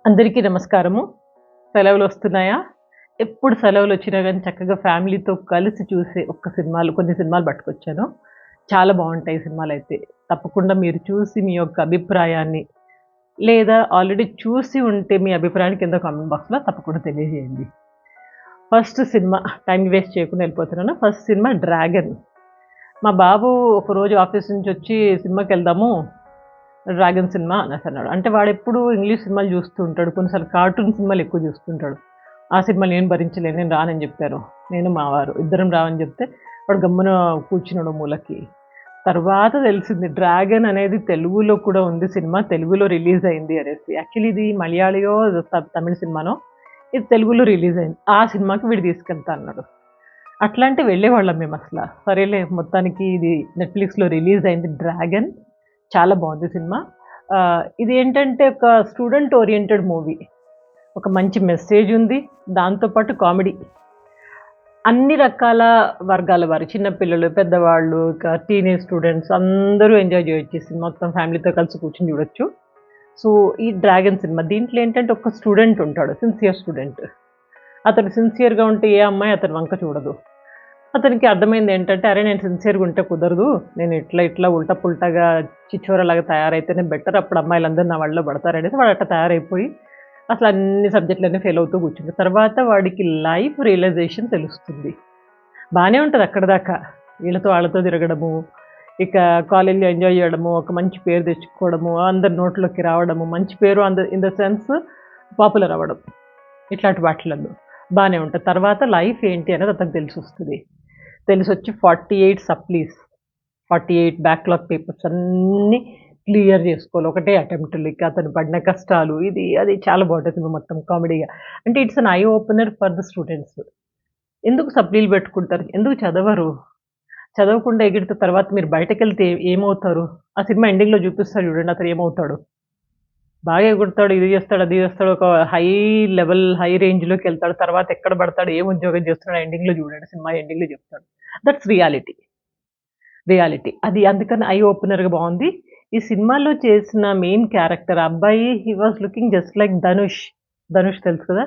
అందరికీ నమస్కారము. సెలవులొస్తున్నాయా? ఎప్పుడు సెలవులొచ్చినా గానీ చక్కగా ఫ్యామిలీతో కలిసి చూసే కొన్ని సినిమాలు పట్టుకొచ్చాను. చాలా బావుంటాయి సినిమాలైతే. తప్పకుండా మీరు చూసి మీ యొక్క అభిప్రాయాన్ని లేదా ఆల్రెడీ చూసి ఉంటే మీ అభిప్రాయాన్ని కింద కామెంట్ బాక్స్‌లో తప్పకుండా తెలియజేయండి. ఫస్ట్ సినిమా టైమ్ వేస్ట్ చేయకుండా ఎళ్ళిపోతున్నాను. First cinema 'dragon'. మా బాబు ఒకరోజు ఆఫీస్ నుంచొచ్చి సినిమాకెళ్దాము 'డ్రాగన్' సినిమా అనేసన్నాడు. అంటే వాడెప్పుడు ఇంగ్లీష్ సినిమాలు జూస్తూ ఉంటాడు. కొన్నిసార్లు కార్టూన్ సినిమాలు ఎక్కువ జూస్తుంటాడు. ఆ సినిమాలు నేను భరించలేను. నేను రానని జెప్పాను. నేను, మా వారు ఇద్దరం రామని జెప్తే వాడు గమ్మున కూర్చున్నాడు మూలకి. తర్వాత తెలిసింది 'డ్రాగన్' అనేది తెలుగులో కూడా ఉంది సినిమా. తెలుగులో రిలీజ్ అయింది అనేసి. యాక్చువల్లీ ఇది మలయాళీయో తమిళ్ సినిమానో ఇది తెలుగులో రిలీజ్ అయింది. ఆ సినిమాకి వీడు తీసుకెళ్తా అన్నాడు. అట్లా వెళ్ళేవాళ్ళం మేమసల. సరేలే మొత్తానికి ఇది నెట్‌ఫ్లిక్స్‌లో రిలీజ్ అయింది 'డ్రాగన్' చాలా బావుంది సినిమా. ఇదేంటంటే ఒక స్టూడెంట్ ఓరియెంటెడ్ మూవీ. ఒక మంచి మెసేజ్ ఉంది. దాంతో పాటు కామెడీ. అన్ని రకాల వర్గాల వారు చిన్న పిల్లలు, పెద్దవాళ్ళు, ఇక టీనేజ్ స్టూడెంట్స్ అందరూ ఎంజాయ్ జేయొచ్చు ఈ సినిమా. మొత్తం ఫ్యామిలీతో కలిసి కూర్చొని చూడొచ్చు. సో, ఈ 'డ్రాగన్' సినిమా దీంట్లో ఏంటంటే ఒక స్టూడెంట్ ఉంటాడు. Sincere student. అతను సిన్సియర్‌గా ఉంటే ఏ అమ్మాయి అతని వంక చూడదు. అతనికి అర్థమైందేంటంటే, అరె! నేను సిన్సియర్‌గా ఉంటే కుదరదు. నేను ఇట్లా ఉల్టా పుల్టాగా చిచ్చోరలాగా తయారైతేనే బెటర్. అప్పుడు అమ్మాయిలందరూ నా వలలో పడతారనేసి వాడు అట్లా తయారైపోయి అసలు అన్ని సబ్జెక్ట్‌లన్నీ ఫెయిల్ అవుతూ కూర్చుంటాడు. తర్వాత వాడికి లైఫ్ రియలైజేషన్ తెలుస్తుంది. బానే ఉంటది అక్కడిదాకా. వీళ్ళతో ఆళ్ళతో తిరగడము, ఇక కాలేజ్‌లో ఎంజాయ్ చేయడము, ఒక మంచి పేరు తెచ్చుకోవడము, అందరి నోట్లోకి రావడము, మంచి పేరు ఇన్ ద సెన్స్ పాపులర్ అవ్వడం. ఇట్లాంటి వాటిలల్లో బానే ఉంటది. తర్వాత లైఫ్ ఏంటి అనేది అతనికి తెలిసొస్తది. తెలిసొచ్చి 48 సప్లీస్, 48 బ్యాక్‌లాగ్ పేపర్స్ అన్నీ క్లియర్ జేసుకోవాలి. ఒకటే అటెంప్ట్‌లో ఇక అతను పడిన కష్టాలు అది చాలా బావుంటది సినిమా మొత్తం కామెడీగా. అంటే it's N eye opener for the students. ఎందుకు సప్లీలు పెట్టుకుంటారు? ఎందుకు చదవరు? చదవకుండా ఎగిరితే తర్వాత మీరు బయటకెళ్తే ఏమవుతారు? ఆ సినిమా ఎండింగ్‌లో చూపిస్తాడు చూడండి అతను ఏమవుతాడో. బాగా ఎగురుతాడు, ఇది చేస్తాడు, అది చేస్తాడు. ఒక హై లెవెల్, హై రేంజ్‌లోకెళ్తాడు. తర్వాత ఎక్కడ పడతాడు, ఏం ఉద్యోగం చేస్తున్నాడో ఎండింగ్‌లో చూడండి. సినిమా ఎండింగ్‌లో చెప్తాడు. That's reality. రియాలిటీ. అది అందుకని ఐ ఓపెనర్‌గా బావుంది. ఈ సినిమాలో చేసిన మెయిన్ క్యారెక్టర్ అబ్బాయి he was looking just like Dhanush. Dhanush తెలుసు కదా!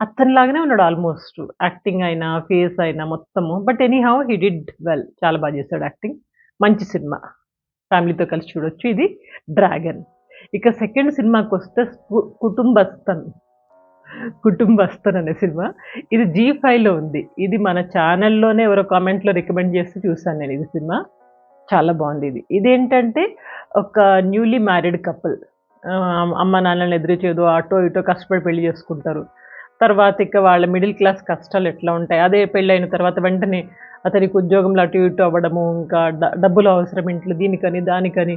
అతనిలాగానే ఉన్నాడు ఆల్‌మోస్ట్. యాక్టింగ్ అయినా, ఫేస్ అయినా మొత్తము. But anyhow he did well. చాలా బా చేసాడు యాక్టింగ్. మంచి సినిమా. ఫ్యామిలీతో కలిసి చూడొచ్చు. ఇది 'డ్రాగన్.' ఇక సెకండ్ సినిమాకొస్తే 'కుటుంబస్తన్.' 'కుటుంబస్తన్' అనే సినిమా. ఇది జీ ఫైవ్‌లో ఉంది. ఇది మన ఛానెల్‌లోనే ఎవరో కామెంట్‌లో రికమెండ్ చేస్తే చూసాను నేను ఇది సినిమా. చాలా బావుందిది. ఇదేంటంటే ఒక న్యూలీ మ్యారీడ్ కపుల్. అమ్మ-నాన్నలని ఎదిరించేదో అటో ఇటో కష్టపడి పెళ్లి చేసుకుంటారు. తర్వాత ఇక వాళ్ళ మిడిల్ క్లాస్ కష్టాలు ఎట్లా ఉంటాయి. అదే పెళ్లయిన తర్వాత వెంటనే అతనికి ఉద్యోగంలో అటు ఇటు అవ్వడము, ఇంకా డబ్బులు అవసరం ఇంట్లో దీనికని, దానికని.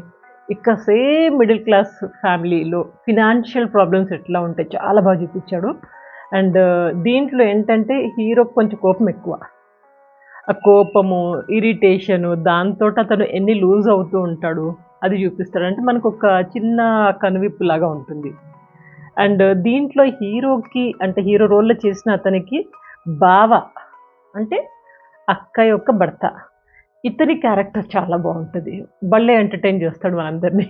ఇక సేమ్ మిడిల్ క్లాస్ ఫ్యామిలీలో ఫినాన్షియల్ ప్రాబ్లమ్స్ ఎట్లా ఉంటాయి చాలా బాగా చూపిచ్చాడు. అండ్ దీంట్లో ఏంటంటే హీరోకి కొంచెం కోపం ఎక్కువ. ఆ కోపము, ఇరిటేషను దాంతోటి అతను ఎన్ని లూజ్ అవుతూ ఉంటాడు. అది చూపిస్తాడు. అంటే మనకొక చిన్న కనువిప్పులాగా ఉంటుంది. అండ్ దీంట్లో అంటే హీరో రోల్‌లో చేసిన అతనికి బావ అంటే అక్క యొక్క భర్త. ఇతని క్యారెక్టర్ చాలా బావుంటది. భలే ఎంటర్‌టైన్ చేస్తాడు మనందరిని.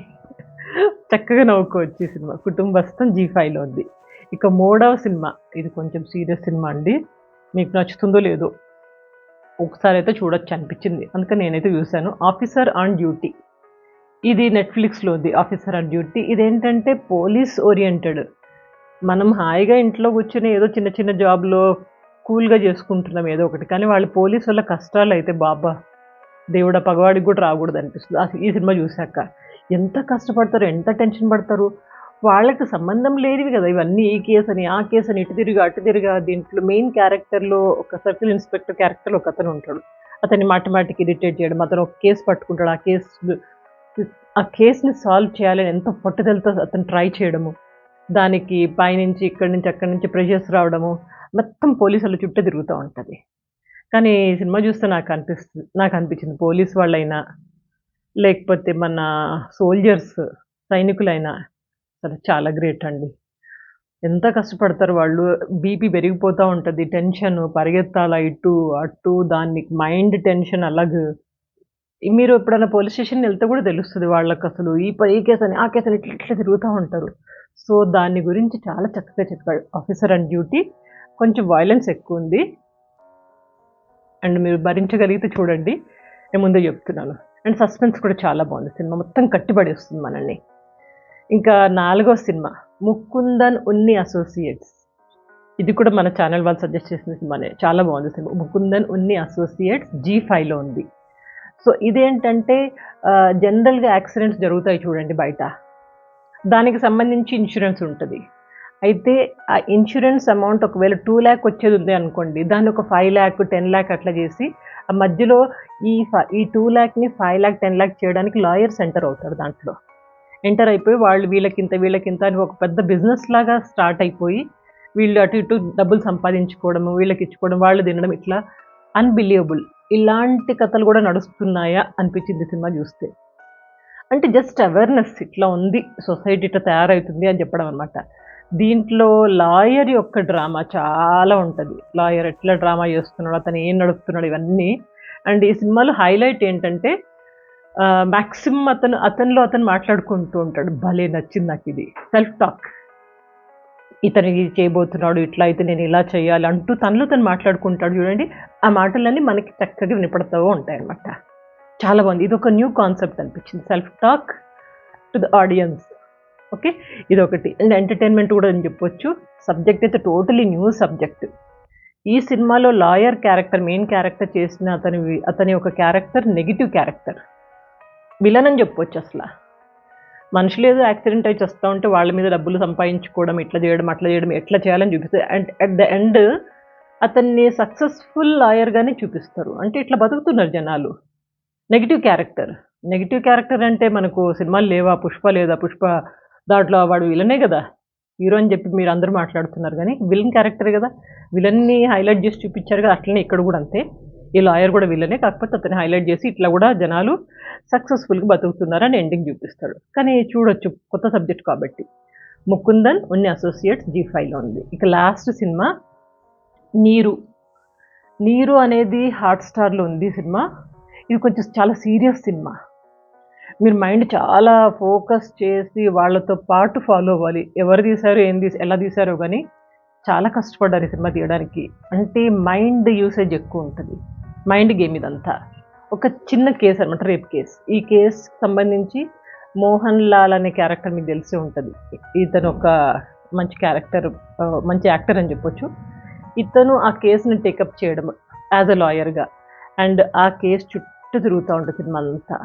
చక్కగా నవ్వుకోవచ్చు ఈ సినిమా. 'కుటుంబస్థం' జీ ఫైవ్‌లో ఉంది. ఇక మూడవ సినిమా ఇది కొంచెం సీరియస్ సినిమా అండి. మీకు నచ్చుతుందో లేదో. ఒకసారైతే చూడొచ్చనిపిచ్చింది. అందుకని నేనైతే చూసాను. 'Officer on duty.' ఇది నెట్‌ఫ్లిక్స్‌లో ఉంది 'ఆఫీసర్ ఆన్ డ్యూటీ.' ఇదేంటంటే పోలీస్ ఓరియెంటెడ్. మనం హాయిగా ఇంట్లో కూర్చొని ఏదో చిన్న చిన్న జాబ్‌లో కూల్‌గా చేసుకుంటున్నాం ఏదో ఒకటి. కానీ వాళ్ళు పోలీసోళ్ళ కష్టాలైతే బాబ్బా! దేవుడా! పగవాడికి గూడా రాగూడదనిపిస్తది. ఈ సినిమా జూసాక. ఎంత కష్టపడతారో, ఎంత టెన్షన్ పడతారు. వాళ్ళకి సంబంధం లేనివి గదా! ఇవన్నీ ఈ కేసని, ఆ కేసని, ఇటు తిరిగి, అటు తిరిగా దీంట్లో మెయిన్ క్యారెక్టర్‌లో ఒక సర్కిల్ ఇన్స్‌పెక్టర్ క్యారెక్టర్‌లో ఒకతనుంటాడు. అతన్ని మాటి మాటికి ఇరిటేట్ చేయడం. అతను ఒక కేస్ పట్టుకుంటాడు. ఆ కేస్‌ని సాల్వ్ చేయాలని ఎంతో పట్టుదలతో అతను ట్రై చేయడము. దానికి పైనుంచి, ఇక్కడి నుంచి, అక్కడి నుంచి ప్రెషర్స్ రావడము. మొత్తం పోలీసుల చుట్టే తిరుగుతా ఉంటది. కానీ ఈ సినిమా చూస్తే నాకనిపించింది పోలీస్ వాళ్ళైనా, లేకపోతే మన సోల్జర్స్ సైనికులైనా అసలు చాలా గ్రేట్ అండి. ఎంత కష్టపడతారు వాళ్ళు. బీపీ పెరిగిపోతా ఉంటది. టెన్షను పరిగెత్తాలా ఇటు, అటు దానికి మైండ్ టెన్షన్ అలాగా మీరు ఎప్పుడైనా పోలీస్ స్టేషన్‌కెళ్తే కూడా తెలుస్తది వాళ్ళకసలు ఈ కేసని, ఆ కేసని ఇట్లా తిరుగుతా ఉంటారు. సో, దాని గురించి చాలా చక్కగా చెప్పాడు. 'ఆఫీసర్ ఆన్ డ్యూటీ' కొంచెం వయలెన్స్ ఎక్కువుంది. అండ్ మీరు భరించగలిగితే చూడండి. నేను ముందే చెప్తున్నాను. అండ్ సస్పెన్స్ కూడా చాలా బావుంది సినిమా. మొత్తం కట్టిపడేస్తుంది మనల్ని. ఇంకా నాలుగో సినిమా 'ముకుందన్ ఉన్ని అసోసియేట్స్'. ఇది కూడా మన ఛానల్ వాళ్ళు సజెస్ట్ చేసిన సినిమానే. చాలా బావుంది సినిమా. 'ముకుందన్ ఉన్ని అసోసియేట్స్' జీ5లో ఉంది. సో, ఇదేంటంటే జనరల్‌గా యాక్సిడెంట్స్ జరుగుతాయి చూడండి బయట. దానికి సంబంధించి ఇన్స్యూరెన్స్ ఉంటది. అయితే ఆ ఇన్స్యూరెన్స్ అమౌంట్ ఒకవేళ 2,00,000 వచ్చేదుంది అనుకోండి. దాన్ని ఒక 5,00,000, 10,00,000 అట్లా చేసి ఆ మధ్యలో ఈ 2,00,000ని 5,00,000, 10,00,000 చేయడానికి లాయర్స్ ఎంటర్ అవుతారు దాంట్లో. ఎంటర్ అయిపోయి వాళ్ళు వీళ్ళకింత, వీళ్ళకింత అని ఒక పెద్ద బిజినెస్ లాగా స్టార్ట్ అయిపోయి వీళ్ళు అటు ఇటు డబ్బులు సంపాదించుకోవడము, వీళ్ళకిచ్చుకోవడం, వాళ్ళు తినడం ఇట్లా అన్‌బిలీవబుల్. ఇలాంటి కథలు గూడా నడుస్తున్నాయా అనిపించింది సినిమా జూస్తే. అంటే జస్ట్ అవేర్‌నెస్ ఇట్లా ఉంది. సొసైటీ ఇట్లా తయారైతుంది అని చెప్పడం అనమాట. దీంట్లో లాయర్ యొక్క డ్రామా చాలా ఉంటది. లాయర్ ఎట్లా డ్రామా చేస్తున్నాడు, అతను ఏం నడుపుతున్నాడు ఇవన్నీ. అండ్ ఈ సినిమాలో హైలైట్ ఏంటంటే మాక్సిమం అతనిలో అతను మాట్లాడుకుంటూ ఉంటాడు. భలే నచ్చింది నాకిది. Self talk. ఇతను ఇది చేయబోతున్నాడు, ఇట్లా అయితే నేను ఇలా చేయాలి అంటూ తనలో తను మాట్లాడుకుంటాడు చూడండి. ఆ మాటలన్నీ మనకి చక్కగా వినపడతా ఉంటాయన్నమాట. చాలా బాగుంది. ఇదొక న్యూ కాన్సెప్ట్ అనిపించింది. Self talk to the audience. Okay. ఇదొకటి. అండ్ ఎంటర్‌టైన్‌మెంట్ కూడా అని చెప్పొచ్చు. సబ్జెక్ట్ అయితే టోటలీ న్యూ సబ్జెక్ట్. ఈ సినిమాలో లాయర్ క్యారెక్టర్, మెయిన్ క్యారెక్టర్ చేసిన అతని ఒక క్యారెక్టర్ నెగెటివ్ క్యారెక్టర్. విలన్ అని చెప్పొచ్చు అసల. మనుషులు ఏదో యాక్సిడెంట్ అయ్యి చస్తా ఉంటే వాళ్ళ మీద డబ్బులు సంపాదించుకోవడం, ఇట్లా చేయడం, అట్లా చేయడం, ఎట్లా చేయాలని చూపిస్తారు. అండ్ అట్ ద ఎండ్ అతన్ని సక్సెస్‌ఫుల్ లాయర్‌గానే చూపిస్తారు. అంటే ఇట్లా బతుకుతున్నారు జనాలు. Negative character. నెగెటివ్ క్యారెక్టర్ అంటే మనకు సినిమాలు లేవా? 'పుష్ప' లేదా? 'పుష్ప' దాంట్లో వాడు విలనే గదా! హీరో అని చెప్పి మీరందరూ మాట్లాడుతున్నారు గానీ, విలన్ క్యారెక్టరే గదా! విలన్‌ని హైలైట్ జేసి చూపిచ్చారు గదా! అట్లనే ఇక్కడ గూడా అంతే. ఈ లాయర్ గూడా విలనే. కాకపోతే అతన్ని హైలైట్ జేసి ఇట్లా గూడా జనాలు సక్సెస్‌ఫుల్‌గా బతుకుతున్నారని ఎండింగ్ జూపిస్తాడు. కానీ చూడొచ్చు కొత్త సబ్జెక్ట్ కాబట్టి. 'ముకుందన్ ఉన్ని అసోసియేట్స్' జీ5లో ఉంది. ఇక లాస్ట్ సినిమా 'నీరు'. 'నీరు' అనేది హాట్‌స్టార్‌లో ఉంది సినిమా. ఇది కొంచెం చాలా సీరియస్ సినిమా. మీరు మైండ్ చాలా ఫోకస్ చేసి వాళ్ళతో పాటు ఫాలో అవ్వాలి. ఎవరు తీశారు, ఎలా తీశారో గానీ చాలా కష్టపడ్డారు ఈ సినిమా తీయడానికి. అంటే మైండ్ యూసేజ్ ఎక్కువుంటది. మైండ్ గేమ్ ఇదంతా. ఒక చిన్న కేస్ అనమాట. Rape case. ఈ కేస్‌కి సంబంధించి 'మోహన్ లాల్' అనే క్యారెక్టర్ మీకు తెలిసే ఉంటది. ఇతను ఒక మంచి క్యారెక్టర్, మంచి యాక్టర్ అని చెప్పొచ్చు. ఇతను ఆ కేస్‌ని టేకప్ చేయడం యాస్ ఎ లాయర్‌గా. అండ్ ఆ కేస్ చుట్టూ తిరుగుతా ఉంటది సినిమా అంతా.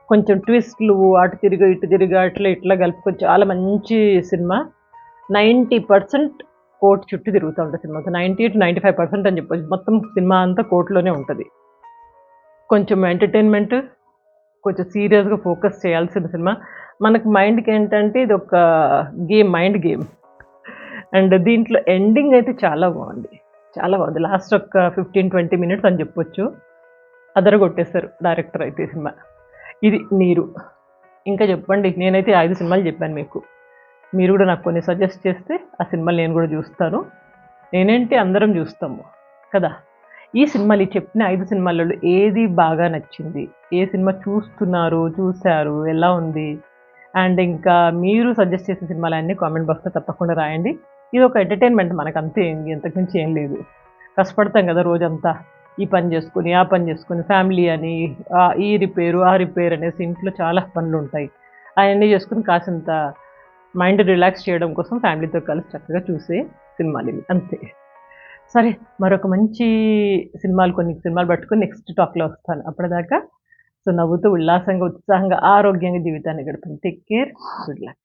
కొంచెం ట్విస్ట్‌లు అటు తిరిగి, ఇటు తిరిగి అట్లా ఇట్లా కలుపుకొని చాలా మంచి సినిమా. 90% కోర్ట్ చుట్టూ తిరుగుతా ఉంటది సినిమా. 90-95% అని చెప్పొచ్చు. మొత్తం సినిమా అంతా కోర్ట్‌లోనే ఉంటది. కొంచెం ఎంటర్‌టైన్‌మెంట్, కొంచెం సీరియస్‌గా ఫోకస్ చేయాల్సిన సినిమా. మనకు మైండ్‌కేంటంటే ఇదొక గేమ్, మైండ్ గేమ్. అండ్ దీంట్లో ఎండింగ్ అయితే చాలా బావుంది. చాలా బావుంది. లాస్ట్ ఒక 15-20 మినిట్స్ అని చెప్పొచ్చు. అదరగొట్టేశారు డైరెక్టర్ అయితే ఈ సినిమా. ఇది 'నీరు'. ఇంకా చెప్పండి. నేనైతే 5 సినిమాలు చెప్పాను మీకు. మీరు గూడా నాకు కొన్ని సజెస్ట్ చేస్తే ఆ సినిమాలు నేను గూడా జూస్తాను. నేనేంటి అందరం జూస్తాము కదా! ఈ సినిమాలు ఈ చెప్పిన 5 సినిమాలలో ఏది బాగా నచ్చింది? ఏ సినిమా చూస్తున్నారు? చూసారు? ఎలా ఉంది? అండ్ ఇంకా మీరు సజెస్ట్ చేసిన సినిమాలన్నీ కామెంట్ బాక్స్‌లో తప్పకుండా రాయండి. ఇదొక ఎంటర్‌టైన్‌మెంట్ మనకంతే ఇంతకు మించి ఏం లేదు. కష్టపడతాం గదా రోజంతా. ఈ పని జేసుకొని, ఆ పని జేసుకొని, ఫ్యామిలీ అని, ఈ రిపేరు, ఆ రిపేర్ అనేసి ఇంట్లో చాలా పనులుంటాయి. అయన్నీ జేసుకొని కాసింత మైండ్ రిలాక్స్ చేయడం కోసం ఫ్యామిలీతో కలిసి చక్కగా చూసే సినిమాలివి అంతే. సరే, మరొక మంచి కొన్ని సినిమాలు పట్టుకొని నెక్స్ట్ టాక్‌లో వస్తాను. అప్పటిదాకా నవ్వుతూ, ఉల్లాసంగా, ఉత్సాహంగా, ఆరోగ్యంగా జీవితాన్ని గడపండి. Take care. Good luck.